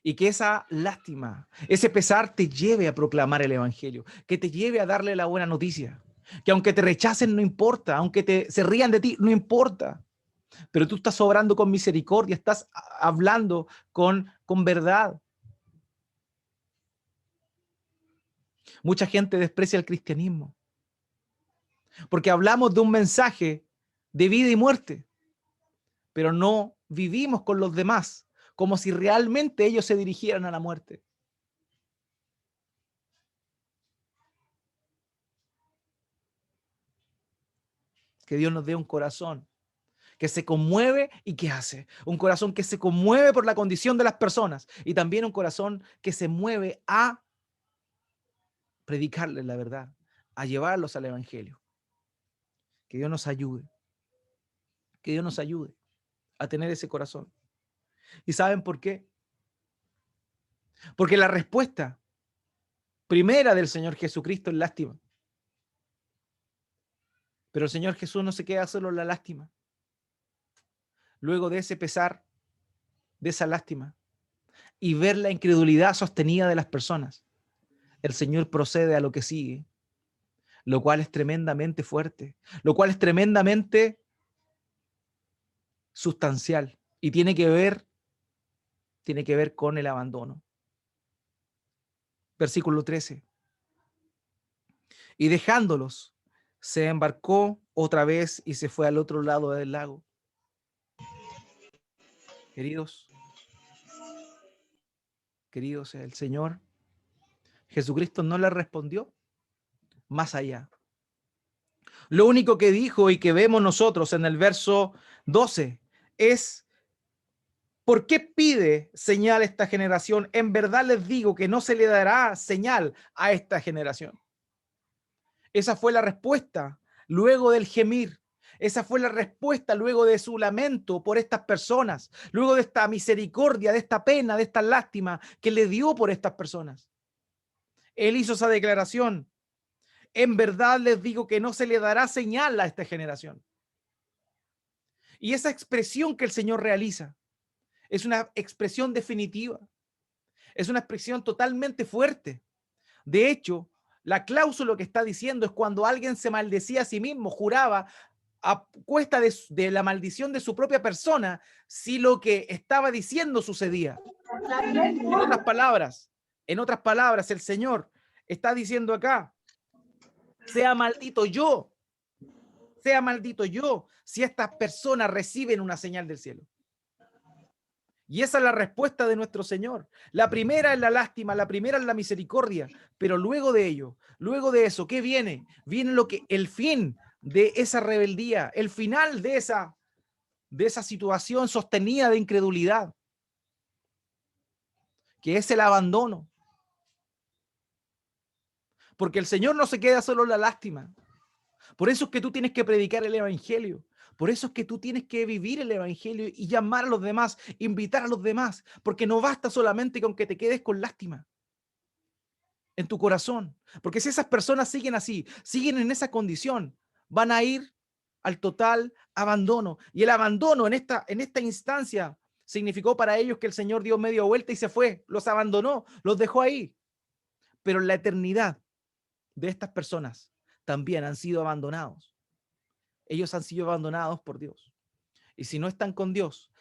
Y que esa lástima, ese pesar te lleve a proclamar el evangelio, que te lleve a darle la buena noticia, que aunque te rechacen no importa, aunque se rían de ti no importa, pero tú estás obrando con misericordia, estás hablando con verdad. Mucha gente desprecia el cristianismo porque hablamos de un mensaje de vida y muerte, pero no vivimos con los demás como si realmente ellos se dirigieran a la muerte. Que Dios nos dé un corazón que se conmueve y que hace. Un corazón que se conmueve por la condición de las personas y también un corazón que se mueve a predicarles la verdad, a llevarlos al evangelio. Que Dios nos ayude. Que Dios nos ayude a tener ese corazón. ¿Y saben por qué? Porque la respuesta primera del Señor Jesucristo es lástima. Pero el Señor Jesús no se queda solo en la lástima. Luego de ese pesar, de esa lástima, y ver la incredulidad sostenida de las personas, el Señor procede a lo que sigue, lo cual es tremendamente fuerte, lo cual es tremendamente sustancial y tiene que ver con el abandono. Versículo 13. Y dejándolos, se embarcó otra vez y se fue al otro lado del lago. Queridos, el Señor Jesucristo no le respondió más allá. Lo único que dijo y que vemos nosotros en el verso 12 es: ¿por qué pide señal esta generación? En verdad les digo que no se le dará señal a esta generación. Esa fue la respuesta luego del gemir. Esa fue la respuesta luego de su lamento por estas personas, luego de esta misericordia, de esta pena, de esta lástima que le dio por estas personas. Él hizo esa declaración: en verdad les digo que no se le dará señal a esta generación. Y esa expresión que el Señor realiza es una expresión definitiva, es una expresión totalmente fuerte. De hecho, la cláusula que está diciendo es cuando alguien se maldecía a sí mismo, juraba a cuesta de la maldición de su propia persona si lo que estaba diciendo sucedía. En otras palabras, el Señor está diciendo acá: sea maldito yo si estas personas reciben una señal del cielo. Y esa es la respuesta de nuestro Señor. La primera es la lástima, la primera es la misericordia, pero luego de ello, luego de eso, ¿qué viene? Viene el fin de esa rebeldía, el final de esa situación sostenida de incredulidad, que es el abandono. Porque el Señor no se queda solo en la lástima. Por eso es que tú tienes que predicar el evangelio. Por eso es que tú tienes que vivir el evangelio y llamar a los demás, invitar a los demás, porque no basta solamente con que te quedes con lástima en tu corazón. Porque si esas personas siguen así, siguen en esa condición, van a ir al total abandono. Y el abandono en esta instancia significó para ellos que el Señor dio media vuelta y se fue, los abandonó, los dejó ahí. Pero en la eternidad de estas personas también han sido abandonados. Ellos han sido abandonados por Dios. Y si no están con Dios,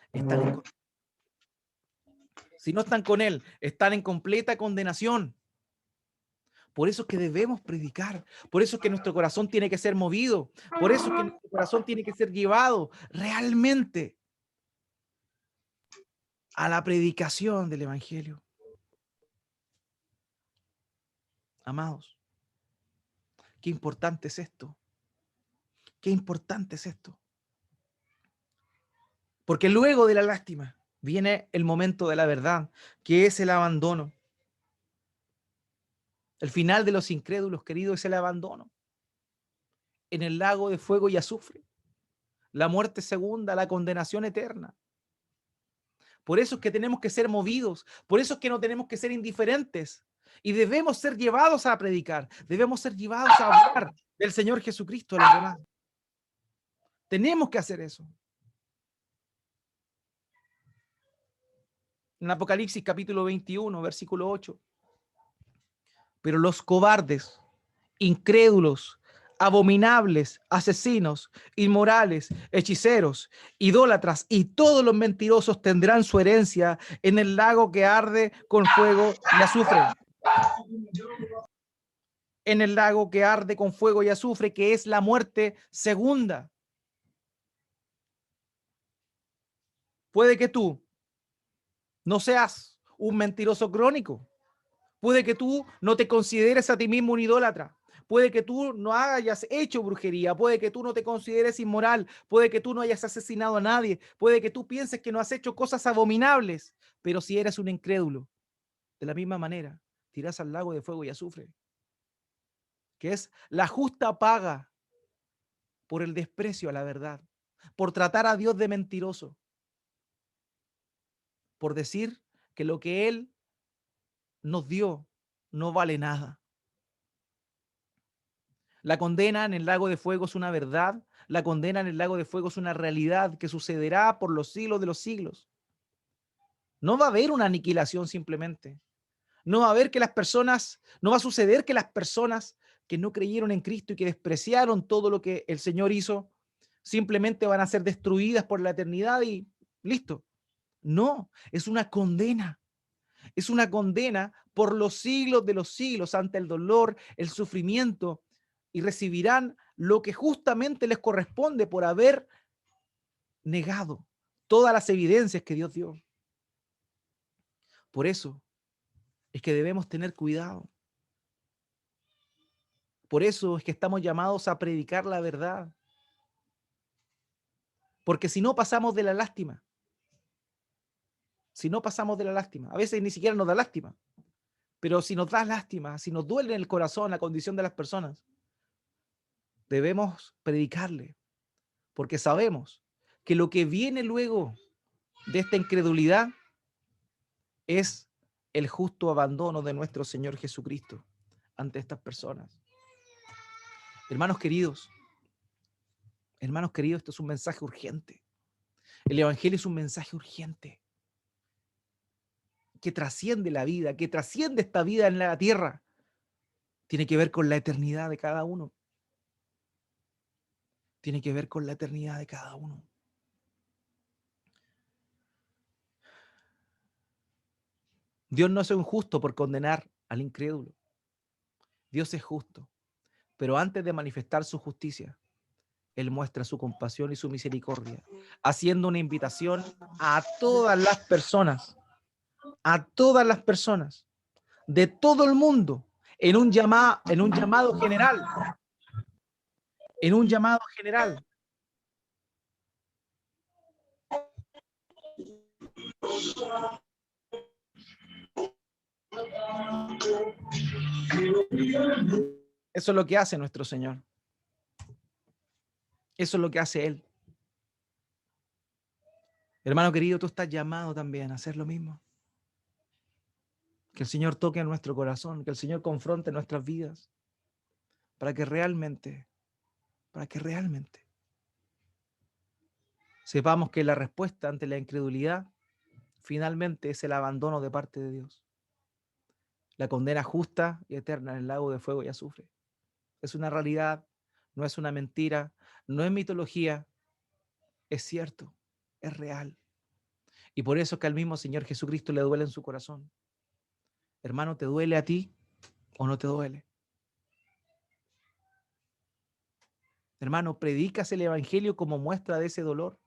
si no están con Él, están en completa condenación. Por eso es que debemos predicar. Por eso es que nuestro corazón tiene que ser movido. Por eso es que nuestro corazón tiene que ser llevado realmente a la predicación del evangelio. Amados, qué importante es esto. Qué importante es esto. Porque luego de la lástima viene el momento de la verdad, que es el abandono. El final de los incrédulos, queridos, es el abandono en el lago de fuego y azufre. La muerte segunda, la condenación eterna. Por eso es que tenemos que ser movidos, por eso es que no tenemos que ser indiferentes y debemos ser llevados a predicar, debemos ser llevados a hablar del Señor Jesucristo a los demás. Tenemos que hacer eso. En Apocalipsis capítulo 21, versículo 8. Pero los cobardes, incrédulos, abominables, asesinos, inmorales, hechiceros, idólatras y todos los mentirosos tendrán su herencia en el lago que arde con fuego y azufre. En el lago que arde con fuego y azufre, que es la muerte segunda. Puede que tú no seas un mentiroso crónico. Puede que tú no te consideres a ti mismo un idólatra. Puede que tú no hayas hecho brujería. Puede que tú no te consideres inmoral. Puede que tú no hayas asesinado a nadie. Puede que tú pienses que no has hecho cosas abominables. Pero si eres un incrédulo, de la misma manera, te irás al lago de fuego y azufre, que es la justa paga por el desprecio a la verdad, por tratar a Dios de mentiroso, por decir que lo que Él nos dio no vale nada. La condena en el lago de fuego es una verdad. La condena en el lago de fuego es una realidad que sucederá por los siglos de los siglos. No va a haber una aniquilación simplemente. No va a haber que las personas, no va a suceder que las personas que no creyeron en Cristo y que despreciaron todo lo que el Señor hizo, simplemente van a ser destruidas por la eternidad y listo. No, es una condena. Es una condena por los siglos de los siglos ante el dolor, el sufrimiento, y recibirán lo que justamente les corresponde por haber negado todas las evidencias que Dios dio. Por eso es que debemos tener cuidado. Por eso es que estamos llamados a predicar la verdad. Porque si no pasamos de la lástima, si no pasamos de la lástima, a veces ni siquiera nos da lástima, pero si nos da lástima, si nos duele en el corazón la condición de las personas, debemos predicarle, porque sabemos que lo que viene luego de esta incredulidad es el justo abandono de nuestro Señor Jesucristo ante estas personas. Hermanos queridos, esto es un mensaje urgente. El Evangelio es un mensaje urgente que trasciende la vida, que trasciende esta vida en la tierra. Tiene que ver con la eternidad de cada uno. Tiene que ver con la eternidad de cada uno. Dios no es injusto por condenar al incrédulo. Dios es justo, pero antes de manifestar su justicia, Él muestra su compasión y su misericordia, haciendo una invitación a todas las personas, de todo el mundo, en un llamado general, Eso es lo que hace nuestro Señor. Eso es lo que hace Él. Hermano querido, tú estás llamado también a hacer lo mismo. Que el Señor toque en nuestro corazón, que el Señor confronte nuestras vidas, para que realmente sepamos que la respuesta ante la incredulidad finalmente es el abandono de parte de Dios. La condena justa y eterna en el lago de fuego y azufre. Es una realidad, no es una mentira, no es mitología, es cierto, es real. Y por eso es que al mismo Señor Jesucristo le duele en su corazón. Hermano, ¿te duele a ti o no te duele? Hermano, predicas el Evangelio como muestra de ese dolor.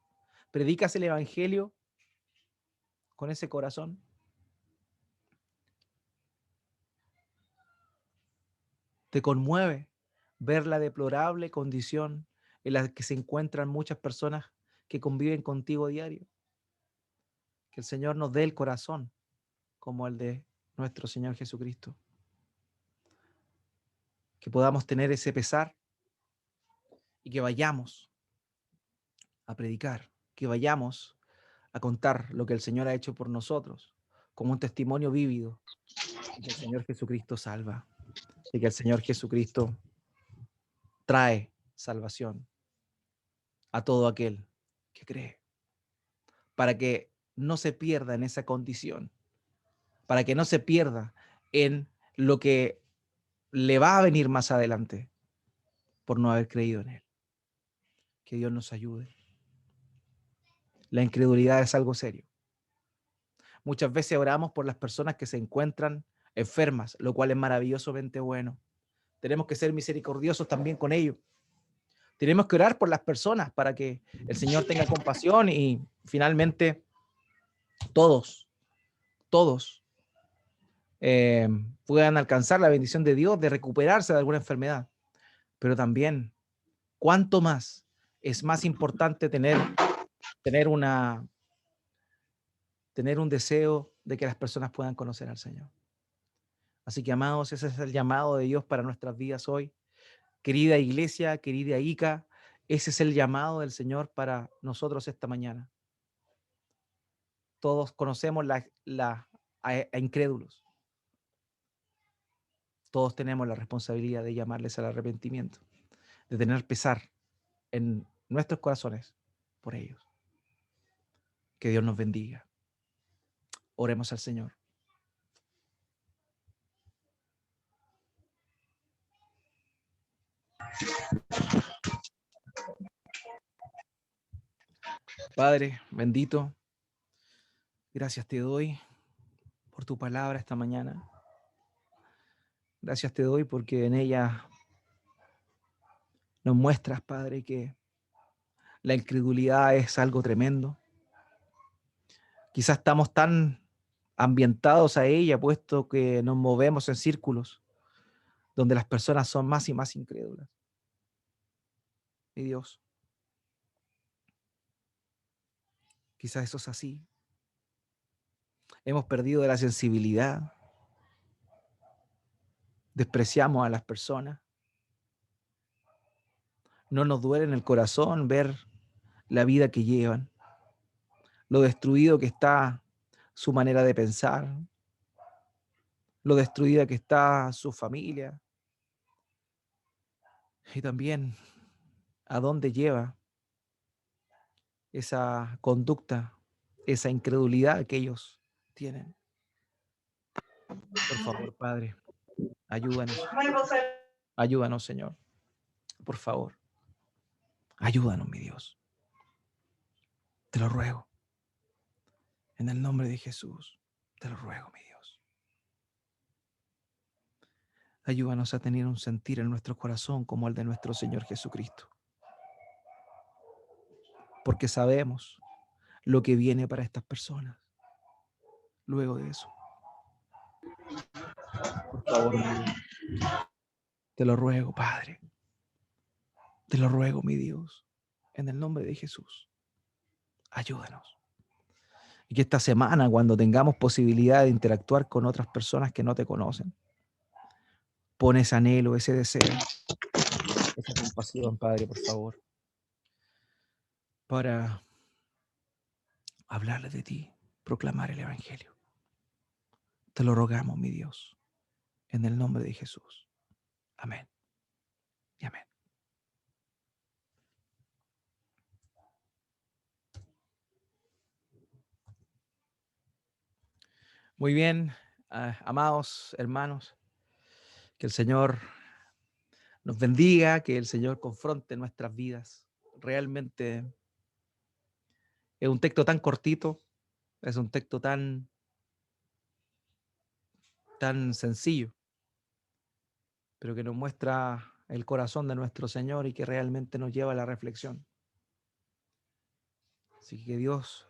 Predicas el Evangelio con ese corazón. Te conmueve ver la deplorable condición en la que se encuentran muchas personas que conviven contigo a diario. Que el Señor nos dé el corazón como el de nuestro Señor Jesucristo. Que podamos tener ese pesar y que vayamos a predicar, que vayamos a contar lo que el Señor ha hecho por nosotros como un testimonio vívido de que el Señor Jesucristo salva, de que el Señor Jesucristo trae salvación a todo aquel que cree, para que no se pierda en esa condición, para que no se pierda en lo que le va a venir más adelante por no haber creído en Él. Que Dios nos ayude. La incredulidad es algo serio. Muchas veces oramos por las personas que se encuentran enfermas, lo cual es maravillosamente bueno. Tenemos que ser misericordiosos también con ellos. Tenemos que orar por las personas para que el Señor tenga compasión y finalmente todos, todos puedan alcanzar la bendición de Dios de recuperarse de alguna enfermedad. Pero también, ¿cuánto más es más importante tener un deseo de que las personas puedan conocer al Señor? Así que, amados, ese es el llamado de Dios para nuestras vidas hoy. Querida iglesia, querida Ica, ese es el llamado del Señor para nosotros esta mañana. Todos conocemos a incrédulos. Todos tenemos la responsabilidad de llamarles al arrepentimiento, de tener pesar en nuestros corazones por ellos. Que Dios nos bendiga. Oremos al Señor. Padre bendito, gracias te doy por tu palabra esta mañana. Gracias te doy porque en ella nos muestras, Padre, que la incredulidad es algo tremendo. Quizás estamos tan ambientados a ella, puesto que nos movemos en círculos donde las personas son más y más incrédulas. Mi Dios, quizás eso es así. Hemos perdido la sensibilidad, despreciamos a las personas, no nos duele en el corazón ver la vida que llevan, lo destruido que está su manera de pensar, lo destruida que está su familia, y también a dónde lleva esa conducta, esa incredulidad que ellos tienen. Por favor, Padre, ayúdanos. Ayúdanos, Señor. Por favor, ayúdanos, mi Dios. Te lo ruego. En el nombre de Jesús, te lo ruego, mi Dios. Ayúdanos a tener un sentir en nuestro corazón como el de nuestro Señor Jesucristo. Porque sabemos lo que viene para estas personas luego de eso. Por favor, mi Dios. Te lo ruego, Padre. Te lo ruego, mi Dios. En el nombre de Jesús. Ayúdanos. Y que esta semana, cuando tengamos posibilidad de interactuar con otras personas que no te conocen, pon ese anhelo, ese deseo, esa compasión, Padre, por favor, para hablarles de ti, proclamar el Evangelio. Te lo rogamos, mi Dios, en el nombre de Jesús. Amén y amén. Muy bien, amados hermanos, que el Señor nos bendiga, que el Señor confronte nuestras vidas. Realmente es un texto tan cortito, es un texto tan sencillo, pero que nos muestra el corazón de nuestro Señor y que realmente nos lleva a la reflexión. Así que Dios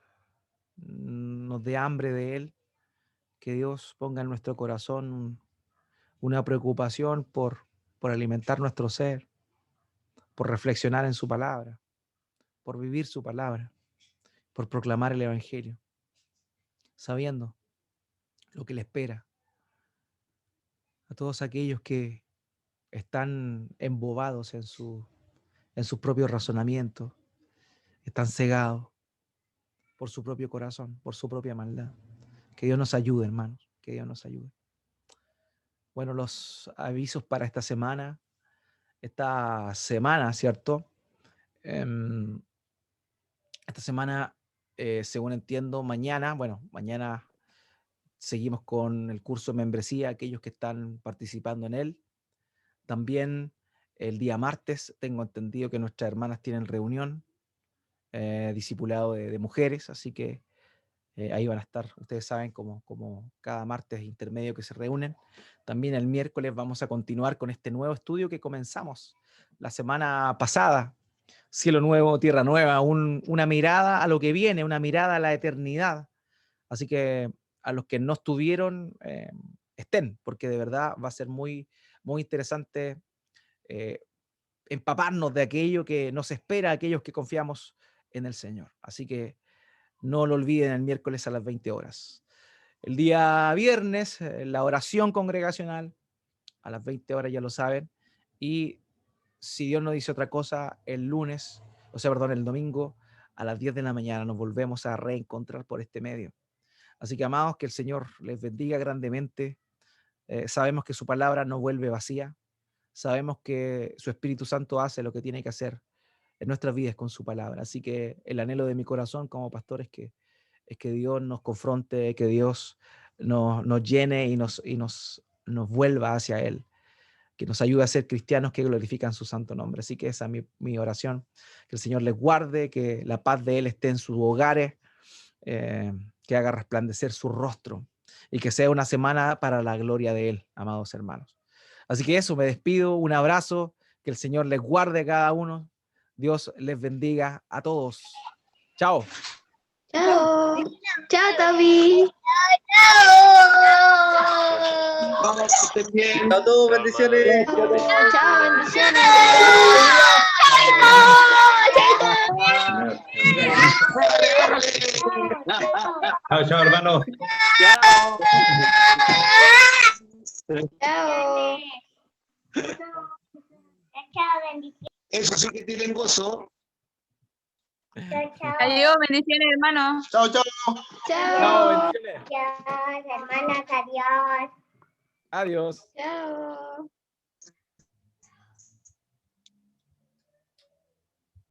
nos dé hambre de Él, que Dios ponga en nuestro corazón una preocupación por alimentar nuestro ser, por reflexionar en su palabra, por vivir su palabra, por proclamar el Evangelio, sabiendo lo que le espera a todos aquellos que están embobados en sus propios razonamientos, están cegados por su propio corazón, por su propia maldad. Que Dios nos ayude, hermanos, que Dios nos ayude. Bueno, los avisos para esta semana, ¿cierto? Esta semana, según entiendo, mañana seguimos con el curso de membresía, aquellos que están participando en él. También el día martes tengo entendido que nuestras hermanas tienen reunión, discipulado de mujeres, así que ahí van a estar, ustedes saben, como cada martes intermedio que se reúnen. También el miércoles vamos a continuar con este nuevo estudio que comenzamos la semana pasada. Cielo nuevo, tierra nueva, una mirada a lo que viene, una mirada a la eternidad, Así que a los que no estuvieron, estén, porque de verdad va a ser muy, muy interesante empaparnos de aquello que nos espera a aquellos que confiamos en el Señor. Así que no lo olviden el miércoles a las 20 horas. El día viernes, la oración congregacional a las 20 horas, ya lo saben. Y si Dios no dice otra cosa, el lunes, el domingo a las 10 de la mañana nos volvemos a reencontrar por este medio. Así que, amados, que el Señor les bendiga grandemente. Sabemos que su palabra no vuelve vacía. Sabemos que su Espíritu Santo hace lo que tiene que hacer en nuestras vidas con su palabra. Así que el anhelo de mi corazón como pastor es que Dios nos confronte, que Dios nos llene y nos vuelva hacia Él, que nos ayude a ser cristianos que glorifican su santo nombre. Así que esa es mi oración, que el Señor les guarde, que la paz de Él esté en sus hogares, que haga resplandecer su rostro y que sea una semana para la gloria de Él, amados hermanos. Así que eso, me despido, un abrazo, que el Señor les guarde a cada uno, Dios les bendiga a todos. Chao. Chao. Chao, Toby. Chao a todos, bendiciones. Chao, bendiciones. Chao, chao, hermano. Chao. Eso sí que tienen gozo. Adiós, bendiciones, hermano. Chao, chao. Chao. Bendiciones. Adiós, hermanas, adiós. Adiós. Chao.